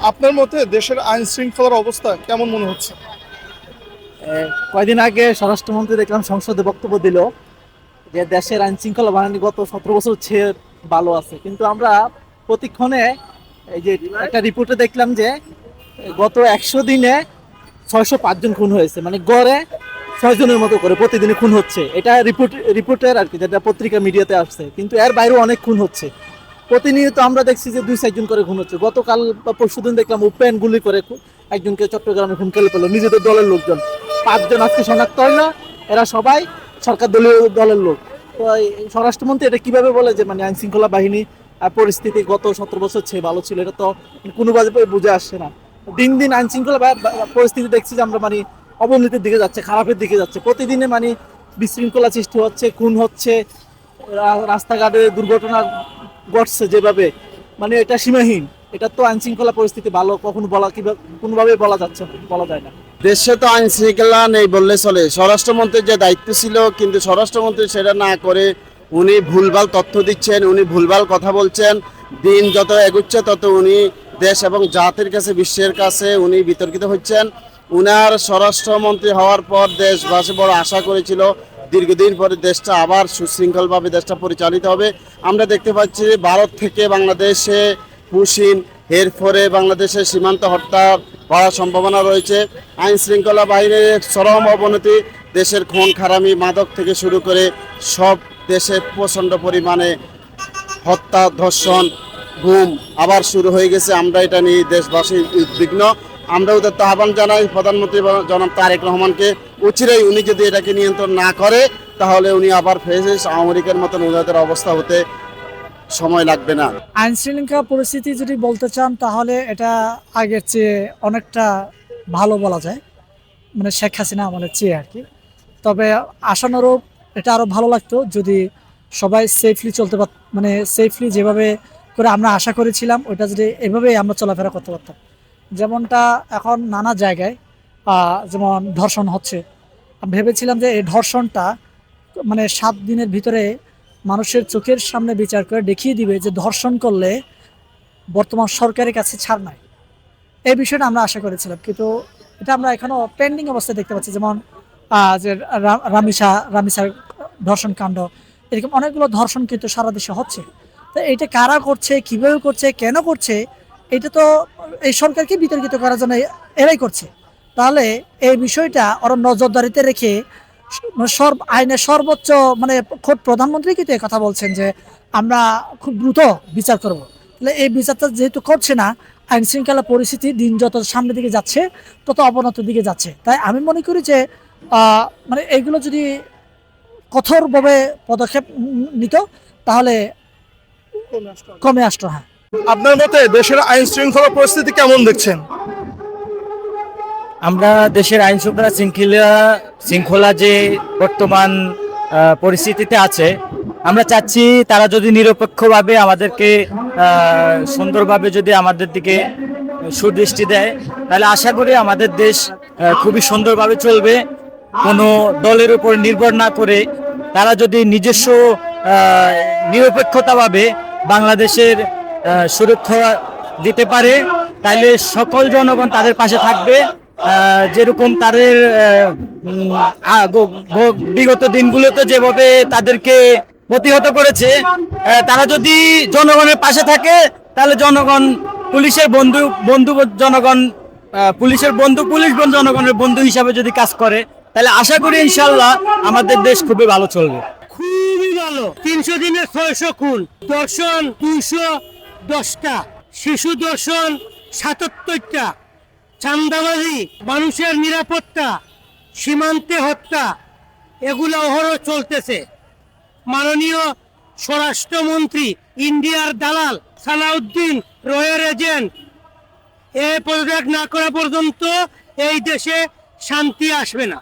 আপনার মতে দেশের আইন শৃঙ্খলার অবস্থা কেমন মনে হচ্ছে? কয়দিন আগে স্বরাষ্ট্রমন্ত্রী দেখলাম সংসদে বক্তব্য দিল যে দেশের আইন শৃঙ্খলা বাহিনী গত 17 বছর চেয়ে ভালো আছে, কিন্তু আমরা প্রতিক্ষণে এই যে একটা রিপোর্টে দেখলাম যে গত 100 দিনে 605 জন খুন হয়েছে, মানে গড়ে 6 জনের মতো করে প্রতিদিনই খুন হচ্ছে। এটা রিপোর্টের আর কি, যেটা পত্রিকা মিডিয়াতে আসছে, কিন্তু এর বাইরেও অনেক খুন হচ্ছে। প্রতিনিয়ত আমরা দেখছি যে 2-4 জন করে খুন হচ্ছে। গতকাল বা পরশুদিন দেখলাম উপেন গুলি করে একজনকে চট্টগ্রামে খুন করে পেলো নিজেদের দলের লোকজন। 5 জন আজকে শনাক্ত হয় না, এরা সবাই সরকার দলীয় দলের লোক। তো এই স্বরাষ্ট্রমন্ত্রী এটা কিভাবে বলে যে মানে আইন শৃঙ্খলা বাহিনী পরিস্থিতি গত 17 বছর চেয়ে ভালো ছিল? এটা তো কোনোভাবে বুঝে আসছে না। দিন দিন আইন শৃঙ্খলা পরিস্থিতি দেখছি যে আমরা মানে অবনতির দিকে যাচ্ছে, খারাপের দিকে যাচ্ছে। প্রতিদিনে মানে বিশৃঙ্খলা সৃষ্টি হচ্ছে, খুন হচ্ছে, রাস্তাঘাটে দুর্ঘটনা ঘটছে যেভাবে, মানে এটা সীমাহীন। এটা তো আইন শৃঙ্খলা পরিস্থিতি ভালো কখনো বলা কিভাবে কোনোভাবে বলা যাচ্ছে না, বলা যায় না। দেশে তো আইন শৃঙ্খলা নেই বললে চলে। স্বরাষ্ট্রমন্ত্রীর যে দায়িত্ব ছিল, কিন্তু স্বরাষ্ট্রমন্ত্রী সেটা না করে উনি ভুলভাল তথ্য দিচ্ছেন, উনি ভুলভাল কথা বলছেন। দিন যত এগুচ্ছে তত উনি দেশ এবং জাতির কাছে, বিশ্বের কাছে উনি বিতর্কিত হচ্ছেন। উনার স্বরাষ্ট্রমন্ত্রী হওয়ার পর দেশবাসী বড় আশা করেছিল দীর্ঘদিন পরে দেশটা আবার সুশৃঙ্খলভাবে দেশটা পরিচালিত হবে। আমরা দেখতে পাচ্ছি ভারত থেকে বাংলাদেশে পুশিন, এরপরে বাংলাদেশের সীমান্ত হত্যা হওয়ার সম্ভাবনা রয়েছে। আইন শৃঙ্খলা বাহিনীর চরম অবনতি, দেশের খুন খারামি, মাদক থেকে শুরু করে সব দেশে প্রচণ্ড পরিমাণে হত্যা, ধর্ষণ, গুম আবার শুরু হয়ে গেছে। আমরা এটা নিয়ে দেশবাসী উদ্বিগ্ন। আমরা ওদের তো আহ্বান জানাই প্রধানমন্ত্রী জনাব তারেক রহমানকে, অচিরেই উনি যদি এটাকে নিয়ন্ত্রণ না করে তাহলে উনি আবার ফেসে আওয়ামী লীগের মতন ওনাদের অবস্থা হতে সময় লাগবে না। আইন শৃঙ্খলা পরিস্থিতি যদি বলতে চান তাহলে এটা আগের চেয়ে অনেকটা ভালো বলা যায়, মানে শেখ হাসিনা আমলের চেয়ে আর কি। তবে আশানুরূপ এটা আরও ভালো লাগতো যদি সবাই সেফলি চলতে মানে সেফলি যেভাবে করে আমরা আশা করেছিলাম ওইটা যদি এভাবেই আমরা চলাফেরা করতে পারতাম। যেমনটা এখন নানা জায়গায় যেমন ধর্ষণ হচ্ছে, আমি ভেবেছিলাম যে এই ধর্ষণটা মানে 7 দিনের ভিতরে মানুষের চোখের সামনে বিচার করে দেখিয়ে দিবে যে ধর্ষণ করলে বর্তমান সরকারের কাছে ছাড় নাই। এই বিষয়টা আমরা আশা করেছিলাম, কিন্তু এটা আমরা এখনো পেন্ডিং অবস্থায় দেখতে পাচ্ছি। যেমন যে রামিসার ধর্ষণ কাণ্ড, এরকম অনেকগুলো ধর্ষণ কিন্তু সারা দেশে হচ্ছে। তো এটা কারা করছে, কিভাবে করছে, কেন করছে, এটা তো এই সরকারকে বিতর্কিত করার জন্য এরাই করছে। তাহলে এই বিষয়টা ওরা নজরদারিতে রেখে আইনের সর্বোচ্চ মানে খোদ প্রধানমন্ত্রী কিন্তু কথা বলছেন যে আমরা খুব দ্রুত বিচার করব। তাহলে এই বিচারটা যেহেতু করছে না, আইন শৃঙ্খলা পরিস্থিতি দিন যত সামনের দিকে যাচ্ছে তত অবনতির দিকে যাচ্ছে। তাই আমি মনে করি যে মানে এইগুলো যদি কঠোরভাবে পদক্ষেপ নিত তাহলে কমে আসতো। হ্যাঁ, আপনার মতে দেশের আইন শৃঙ্খলা পরিস্থিতি কেমন দেখছেন? আমরা দেশের আইন শৃঙ্খলা যে বর্তমান পরিস্থিতিতে আছে, আমরা চাচ্ছি তারা যদি নিরপেক্ষভাবে আমাদেরকে সুন্দরভাবে যদি আমাদের দিকে সুদৃষ্টি দেয়, তাহলে আশা করি আমাদের দেশ খুবই সুন্দরভাবে চলবে। কোনো দলের উপর নির্ভর না করে তারা যদি নিজস্ব নিরপেক্ষতাভাবে বাংলাদেশের সুরক্ষা দিতে পারে, তাহলে সকল জনগণ তাদের পাশে থাকবে। যেরকম তাদের বিগত দিনগুলোতে যেভাবে তাদেরকে প্রতিহত করেছে, তারা যদি জনগণের পাশে থাকে তাহলে জনগণ পুলিশের বন্ধু বন্ধু জনগণ পুলিশের বন্ধু পুলিশ জনগণের বন্ধু হিসাবে যদি কাজ করে, তাহলে আশা করি ইনশাল্লাহ আমাদের দেশ খুবই ভালো চলবে। খুবই ভালো। 300 দিনে 600 খুন, দর্শন 210টা, শিশু দর্শন 77টা, চাঁদাবাজি, মানুষের নিরাপত্তা, সীমান্তে হত্যা, এগুলো অহরহ চলতেছে। মাননীয় স্বরাষ্ট্রমন্ত্রী ইন্ডিয়ার দালাল সালাউদ্দিন রয়ের এজেন্ট, এ পদত্যাগ না করা পর্যন্ত এই দেশে শান্তি আসবে না।